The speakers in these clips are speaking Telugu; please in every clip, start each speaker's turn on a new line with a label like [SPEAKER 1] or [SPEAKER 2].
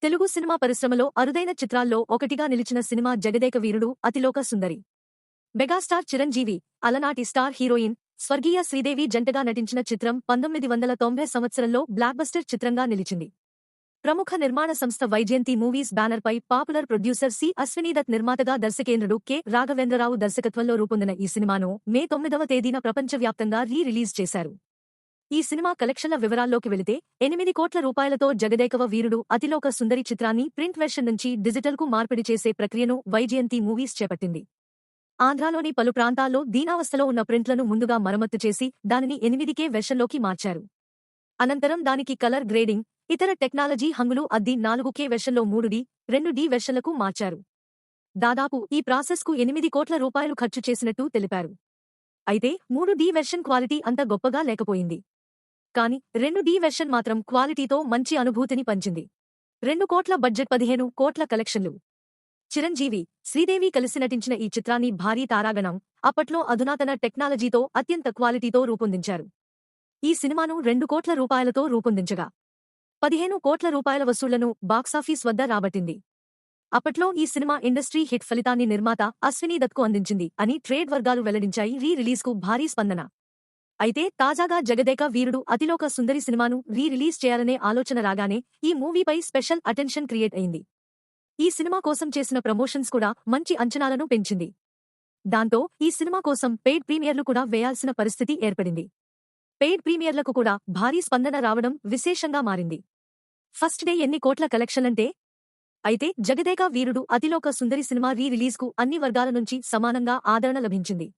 [SPEAKER 1] తెలుగు సినిమా పరిశ్రమలో అరుదైన చిత్రాల్లో ఒకటిగా నిలిచిన సినిమా జగదేక వీరుడు అతిలోక సుందరి. మెగాస్టార్ చిరంజీవి, అలనాటి స్టార్ హీరోయిన్ స్వర్గీయ శ్రీదేవి జంటగా నటించిన చిత్రం 1990 సంవత్సరంలో బ్లాక్బస్టర్ చిత్రంగా నిలిచింది. ప్రముఖ నిర్మాణ సంస్థ వైజయంతి మూవీస్ బ్యానర్పై పాపులర్ ప్రొడ్యూసర్ సి అశ్వినీదత్ నిర్మాతగా దర్శకేంద్రుడు కె రాఘవేంద్రరావు దర్శకత్వంలో రూపొందిన ఈ సినిమాను మే 9వ తేదీన ప్రపంచవ్యాప్తంగా రిలీజ్ చేశారు. ఈ సినిమా కలెక్షన్ల వివరాల్లోకి వెళితే 8 కోట్ల రూపాయలతో జగదేకవ వీరుడు అతిలోక సుందరి చిత్రాన్ని ప్రింట్ వెర్షన్ నుంచి డిజిటల్కు మార్పిడి చేసే ప్రక్రియను వైజయంతి మూవీస్ చేపట్టింది. ఆంధ్రాలోని పలు ప్రాంతాల్లో దీనావస్థలో ఉన్న ప్రింట్లను ముందుగా మరమ్మత్తు చేసి దానిని 8K వెర్షన్లోకి మార్చారు. అనంతరం దానికి కలర్ గ్రేడింగ్, ఇతర టెక్నాలజీ హంగులు అద్ది 4K వెర్షన్లో 3D, 2D వెర్షన్లకు మార్చారు. దాదాపు ఈ ప్రాసెస్కు 8 కోట్ల రూపాయలు ఖర్చు చేసినట్టు తెలిపారు. అయితే 3D వెర్షన్ క్వాలిటీ అంత గొప్పగా లేకపోయింది. కానీ 2D వెర్షన్ మాత్రం క్వాలిటీతో మంచి అనుభూతిని పంచింది. 2 కోట్ల బడ్జెట్ 15 కోట్ల కలెక్షన్లు. చిరంజీవి, శ్రీదేవి కలిసి నటించిన ఈ చిత్రాన్ని భారీ తారాగణం అప్పట్లో అధునాతన టెక్నాలజీతో అత్యంత క్వాలిటీతో రూపొందించారు. ఈ సినిమాను 2 కోట్ల రూపాయలతో రూపొందించగా 15 కోట్ల రూపాయల వసూళ్లను బాక్సాఫీస్ వద్ద రాబట్టింది. అప్పట్లో ఈ సినిమా ఇండస్ట్రీ హిట్ ఫలితాన్ని నిర్మాత అశ్వినీ దత్కు అందించింది అని ట్రేడ్ వర్గాలు వెల్లడించాయి. రిలీజ్కు భారీ స్పందన. అయితే తాజాగా జగదేక వీరుడు అతిలోక సుందరి సినిమాను రిలీజ్ చేయాలనే ఆలోచన రాగానే ఈ మూవీపై స్పెషల్ అటెన్షన్ క్రియేట్ అయింది. ఈ సినిమా కోసం చేసిన ప్రమోషన్స్ కూడా మంచి అంచనాలను పెంచింది. దాంతో ఈ సినిమా కోసం పెయిడ్ ప్రీమియర్లు కూడా వేయాల్సిన పరిస్థితి ఏర్పడింది. పెయిడ్ ప్రీమియర్లకు కూడా భారీ స్పందన రావడం విశేషంగా మారింది. ఫస్ట్ డే ఎన్ని కోట్ల కలెక్షన్లంటే? అయితే జగదేక వీరుడు అతిలోక సుందరి సినిమా రిలీజ్కు అన్ని వర్గాల నుంచి సమానంగా ఆదరణ లభించింది.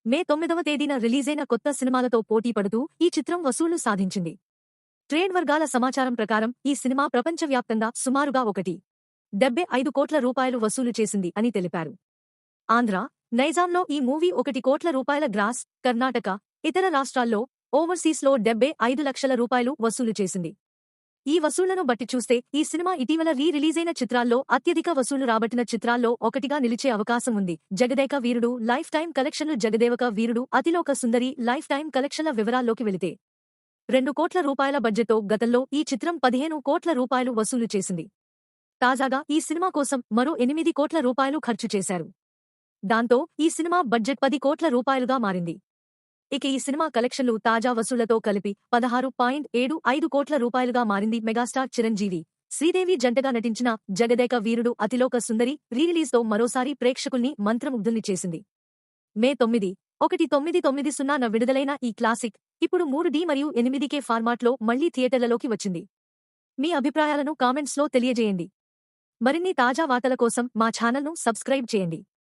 [SPEAKER 1] మే 9వ తేదీన రిలీజైన కొత్త సినిమాలతో పోటీ పడుతూ ఈ చిత్రం వసూళ్లు సాధించింది. ట్రేడ్ వర్గాల సమాచారం ప్రకారం ఈ సినిమా ప్రపంచవ్యాప్తంగా సుమారుగా 1.75 కోట్ల రూపాయలు వసూలు చేసింది అని తెలిపారు. ఆంధ్ర, నైజాంలో ఈ మూవీ 1 కోట్ల రూపాయల గ్రాస్, కర్ణాటక, ఇతర రాష్ట్రాల్లో, ఓవర్సీస్లో 75 లక్షల రూపాయలు వసూలు చేసింది. ఈ వసూళ్లను బట్టి చూస్తే ఈ సినిమా ఇటీవల రిలీజైన చిత్రాల్లో అత్యధిక వసూలు రాబట్టిన చిత్రాల్లో ఒకటిగా నిలిచే అవకాశం ఉంది. జగదేక వీరుడు లైఫ్ టైం కలెక్షన్లు. జగదేక వీరుడు అతిలోక సుందరి లైఫ్ టైం కలెక్షన్ల వివరాల్లోకి వెళితే 2 కోట్ల రూపాయల బడ్జెట్తో గతంలో ఈ చిత్రం 15 కోట్ల రూపాయలు వసూలు చేసింది. తాజాగా ఈ సినిమా కోసం మరో 8 కోట్ల రూపాయలు ఖర్చు చేశారు. దాంతో ఈ సినిమా బడ్జెట్ 10 కోట్ల రూపాయలుగా మారింది. ఇక ఈ సినిమా కలెక్షన్లు తాజా వసూళ్లతో కలిపి 16.75 కోట్ల రూపాయలుగా మారింది. మెగాస్టార్ చిరంజీవి, శ్రీదేవి జంటగా నటించిన జగదేక వీరుడు అతిలోక సుందరి రిలీజ్తో మరోసారి ప్రేక్షకుల్ని మంత్రముగ్ధుల్ని చేసింది. మే 9, 1990న విడుదలైన ఈ క్లాసిక్ ఇప్పుడు 3D మరియు 8K ఫార్మాట్లో మళ్లీ థియేటర్లలోకి వచ్చింది. మీ అభిప్రాయాలను కామెంట్స్లో తెలియజేయండి. మరిన్ని తాజా వార్తల కోసం మా ఛానల్ను సబ్స్క్రైబ్ చేయండి.